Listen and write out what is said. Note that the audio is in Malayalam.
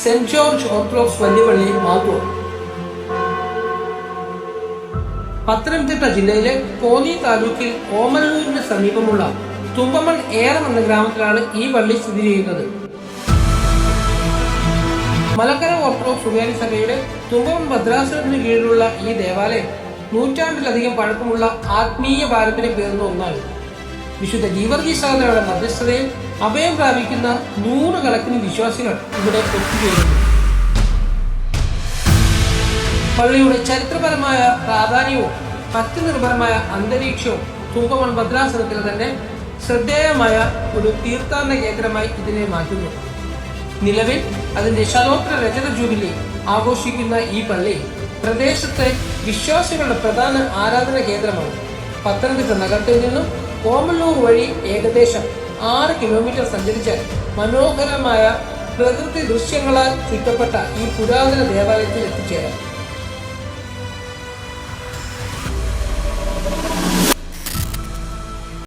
സെന്റ് ജോർജ് ഓർത്തഡോക്സ് വലിയ പള്ളിയിൽ മാത്തൂർ. പത്തനംതിട്ട ജില്ലയിലെ കോന്നി താലൂക്കിൽ ഓമല്ലൂരിന് സമീപമുള്ള തുമ്പമൺ ഏറം എന്ന ഗ്രാമത്തിലാണ് ഈ പള്ളി സ്ഥിതി ചെയ്യുന്നത്. മലക്കര ഓർത്തഡോക്സ് സുറിയാനി സഭയുടെ തുമ്പമൺ ഭദ്രാസനത്തിന് കീഴിലുള്ള ഈ ദേവാലയം നൂറ്റാണ്ടിലധികം പഴക്കമുള്ള ആത്മീയ പാരമ്പര്യം പേർന്ന ഒന്നാണ്. വിശുദ്ധ ഗീവർഗീസ് സഹോദരരുടെ മധ്യസ്ഥതയിൽ അഭയം പ്രാപിക്കുന്ന നൂറുകണക്കിന് വിശ്വാസികൾ ഇവിടെ ഒത്തുചേരുന്നു. പള്ളിയുടെ ചരിത്രപരമായ പ്രാധാന്യവും ഭക്തിനിർഭരമായ അന്തരീക്ഷവും തുമ്പമൺ ഭദ്രാസനത്തിൽ തന്നെ ശ്രദ്ധേയമായ ഒരു തീർത്ഥാടന കേന്ദ്രമായി ഇതിനെ മാറ്റുന്നു. നിലവിൽ അതിന്റെ ശതോത്തര രജത ജൂബിലി ആഘോഷിക്കുന്ന ഈ പള്ളി പ്രദേശത്തെ വിശ്വാസികളുടെ പ്രധാന ആരാധന കേന്ദ്രമാണ്. പത്തനംതിട്ട നഗരത്തിൽ നിന്നും ഓമല്ലൂർ വഴി ഏകദേശം 6 കിലോമീറ്റർ സഞ്ചരിച്ചാൽ മനോഹരമായ പ്രകൃതി ദൃശ്യങ്ങളാൽ ചുറ്റപ്പെട്ട ഈ പുരാതന ദേവാലയത്തിൽ എത്തിച്ചേരാം.